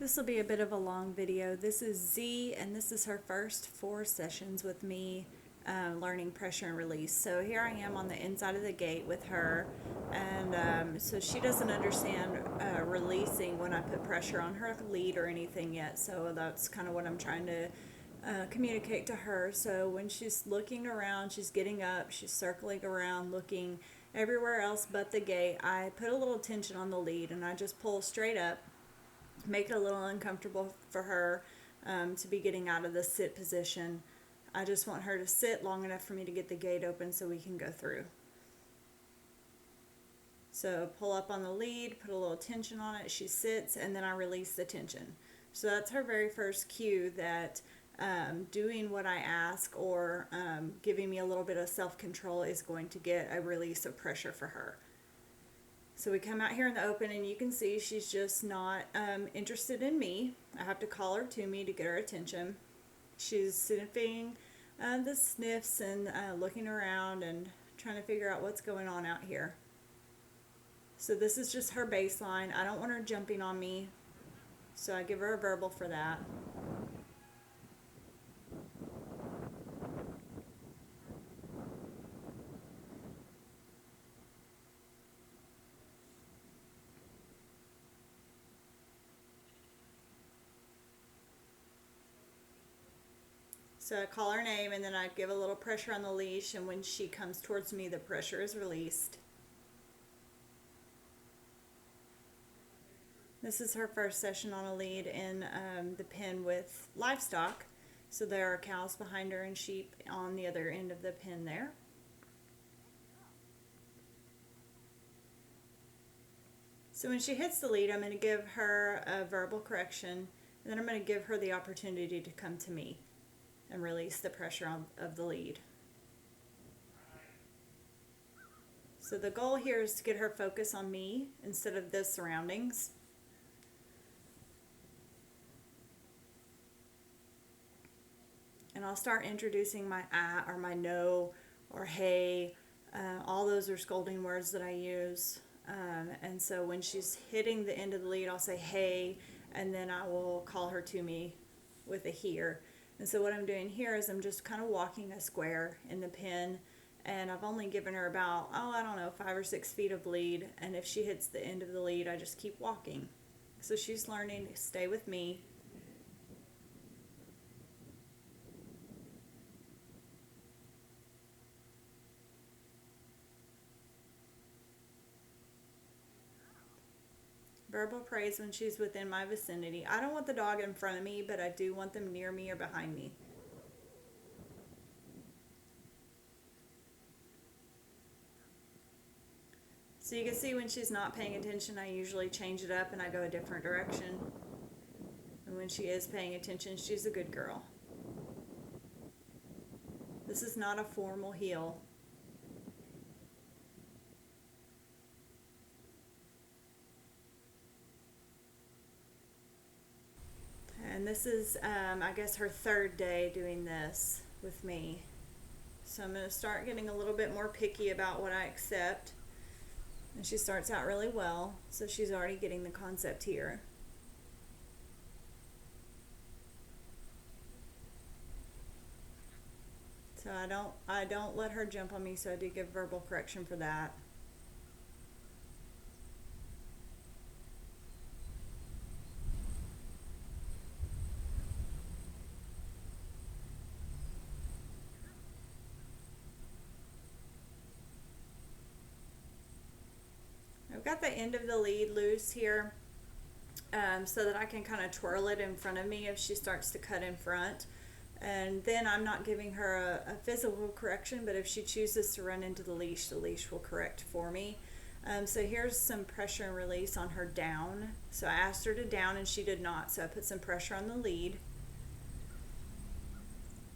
This will be a bit of a long video. This is Z, and this is her first 4 sessions with me learning pressure and release. So here I am on the inside of the gate with her, and so she doesn't understand releasing when I put pressure on her lead or anything yet. So that's kind of what I'm trying to communicate to her. So when she's looking around, she's getting up, she's circling around, looking everywhere else but the gate, I put a little tension on the lead and I just pull straight up, make it a little uncomfortable for her to be getting out of the sit position. I just want her to sit long enough for me to get the gate open so we can go through. So pull up on the lead, put a little tension on it, she sits, and then I release the tension. So that's her very first cue that doing what I ask or giving me a little bit of self-control is going to get a release of pressure for her. So we come out here in the open and you can see she's just not interested in me. I have to call her to me to get her attention. She's sniffing the sniffs and looking around and trying to figure out what's going on out here. So this is just her baseline. I don't want her jumping on me, so I give her a verbal for that. So I call her name and then I give a little pressure on the leash, and when she comes towards me, the pressure is released. This is her first session on a lead in the pen with livestock. So there are cows behind her and sheep on the other end of the pen there. So when she hits the lead, I'm going to give her a verbal correction, and then I'm going to give her the opportunity to come to me and release the pressure of the lead. So the goal here is to get her focus on me instead of the surroundings. And I'll start introducing my or my no or hey. All those are scolding words that I use. And so when she's hitting the end of the lead, I'll say hey, and then I will call her to me with a here. And so what I'm doing here is I'm just kind of walking a square in the pen, and I've only given her about, 5 or 6 feet of lead, and if she hits the end of the lead, I just keep walking. So she's learning to stay with me. Verbal praise when she's within my vicinity. I don't want the dog in front of me, but I do want them near me or behind me. So you can see when she's not paying attention, I usually change it up and I go a different direction. And when she is paying attention, she's a good girl. This is not a formal heel. And this is, I guess, her 3rd day doing this with me. So I'm going to start getting a little bit more picky about what I accept. And she starts out really well, so she's already getting the concept here. So I don't let her jump on me, so I do give verbal correction for that. I've got the end of the lead loose here so that I can kind of twirl it in front of me if she starts to cut in front. And then I'm not giving her a physical correction, but if she chooses to run into the leash will correct for me. So here's some pressure and release on her down. So I asked her to down and she did not, so I put some pressure on the lead.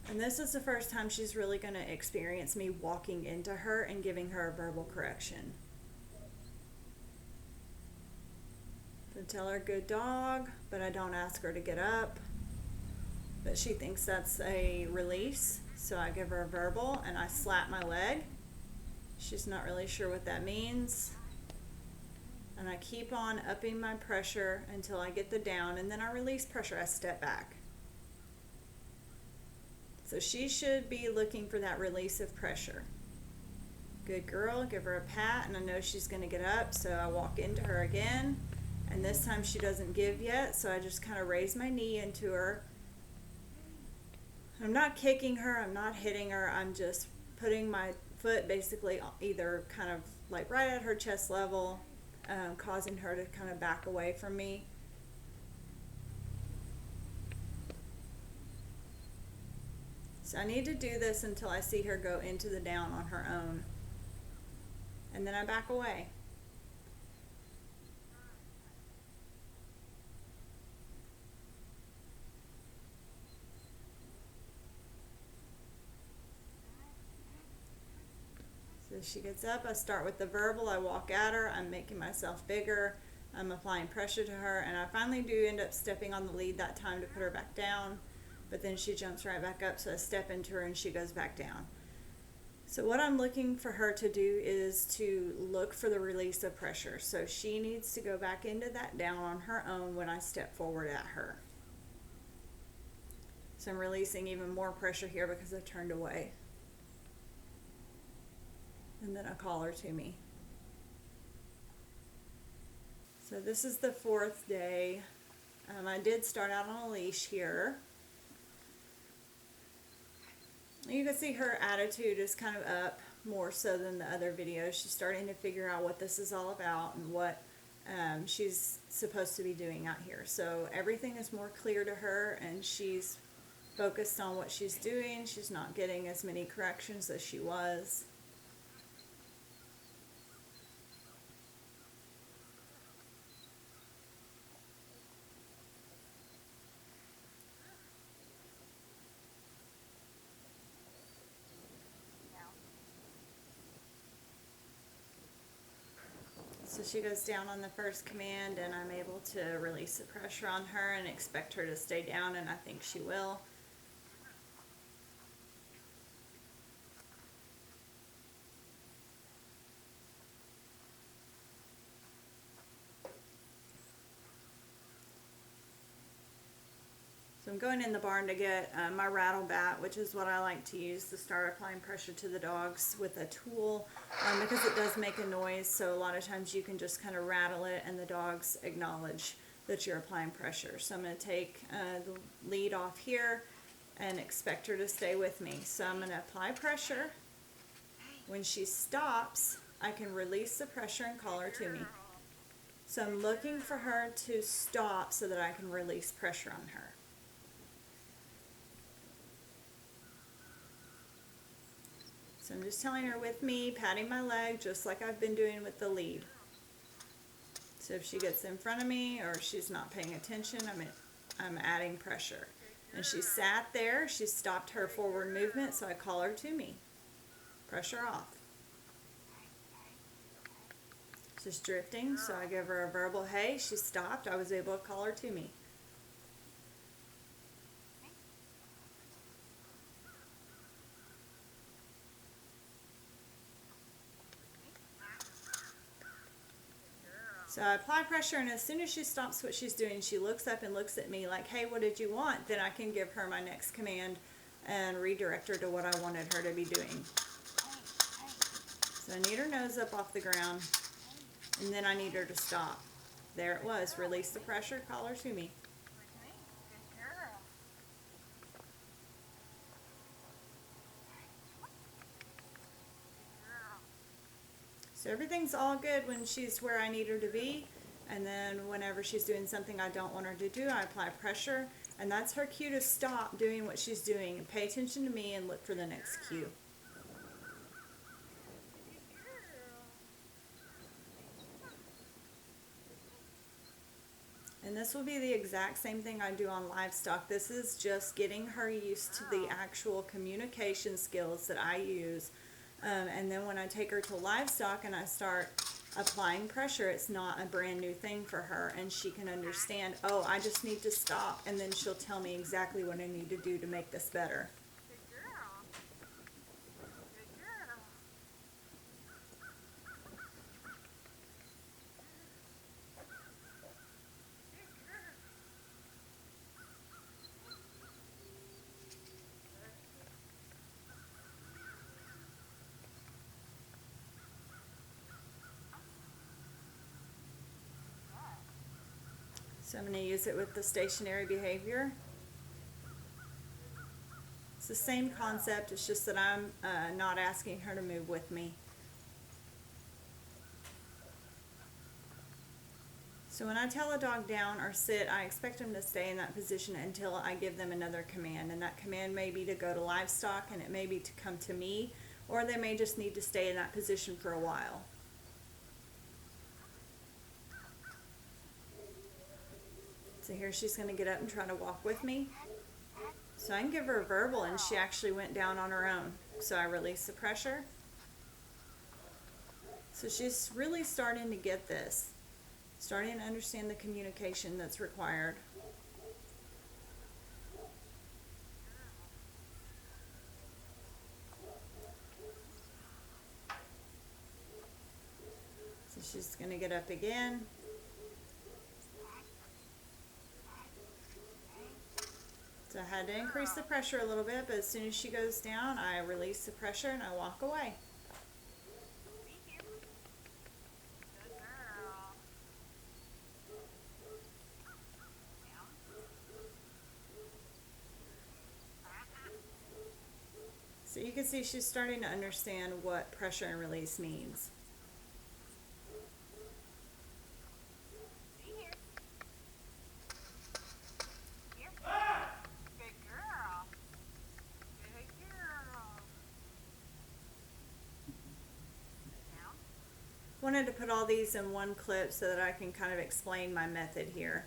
And this is the first time she's really going to experience me walking into her and giving her a verbal correction. So tell her good dog, but I don't ask her to get up. But she thinks that's a release, so I give her a verbal and I slap my leg. She's not really sure what that means. And I keep on upping my pressure until I get the down, and then I release pressure. I step back. So she should be looking for that release of pressure. Good girl, give her a pat, and I know she's going to get up, so I walk into her again, and this time she doesn't give yet, so I just kind of raise my knee into her. I'm not kicking her, I'm not hitting her, I'm just putting my foot basically either kind of like right at her chest level, causing her to kind of back away from me. So I need to do this until I see her go into the down on her own. And then I back away. So she gets up, I start with the verbal, I walk at her, I'm making myself bigger, I'm applying pressure to her, and I finally do end up stepping on the lead that time to put her back down. But then she jumps right back up, so I step into her and she goes back down. So what I'm looking for her to do is to look for the release of pressure. So she needs to go back into that down on her own when I step forward at her. So I'm releasing even more pressure here because I turned away. And then I call her to me. So this is the 4th day. I did start out on a leash here. You can see her attitude is kind of up more so than the other videos. She's starting to figure out what this is all about and what she's supposed to be doing out here. So everything is more clear to her and she's focused on what she's doing. She's not getting as many corrections as she was. So she goes down on the first command and I'm able to release the pressure on her and expect her to stay down, and I think she will. So I'm going in the barn to get my rattle bat, which is what I like to use to start applying pressure to the dogs with a tool, because it does make a noise. So a lot of times you can just kind of rattle it and the dogs acknowledge that you're applying pressure. So I'm going to take the lead off here and expect her to stay with me. So I'm going to apply pressure. When she stops, I can release the pressure and call her to me. So I'm looking for her to stop so that I can release pressure on her. So I'm just telling her with me, patting my leg, just like I've been doing with the lead. So if she gets in front of me or she's not paying attention, I'm adding pressure. And she sat there, she stopped her forward movement, so I call her to me. Pressure off. She's drifting, so I give her a verbal, hey, she stopped, I was able to call her to me. So I apply pressure, and as soon as she stops what she's doing, she looks up and looks at me like, hey, what did you want? Then I can give her my next command and redirect her to what I wanted her to be doing. So I need her nose up off the ground, and then I need her to stop. There it was. Release the pressure, call her to me. So everything's all good when she's where I need her to be, and then whenever she's doing something I don't want her to do, I apply pressure, and that's her cue to stop doing what she's doing and pay attention to me and look for the next cue. And this will be the exact same thing I do on livestock. This is just getting her used to the actual communication skills that I use. And then when I take her to livestock and I start applying pressure, it's not a brand new thing for her, and she can understand, oh, I just need to stop, and then she'll tell me exactly what I need to do to make this better. So I'm going to use it with the stationary behavior. It's the same concept, it's just that I'm not asking her to move with me. So when I tell a dog down or sit, I expect them to stay in that position until I give them another command. And that command may be to go to livestock, and it may be to come to me, or they may just need to stay in that position for a while. So here she's going to get up and try to walk with me. So I can give her a verbal, and she actually went down on her own. So I release the pressure. So she's really starting to get this, starting to understand the communication that's required. So she's going to get up again. So I had to increase the pressure a little bit, but as soon as she goes down, I release the pressure and I walk away. So you can see she's starting to understand what pressure and release means. Wanted to put all these in one clip so that I can kind of explain my method here.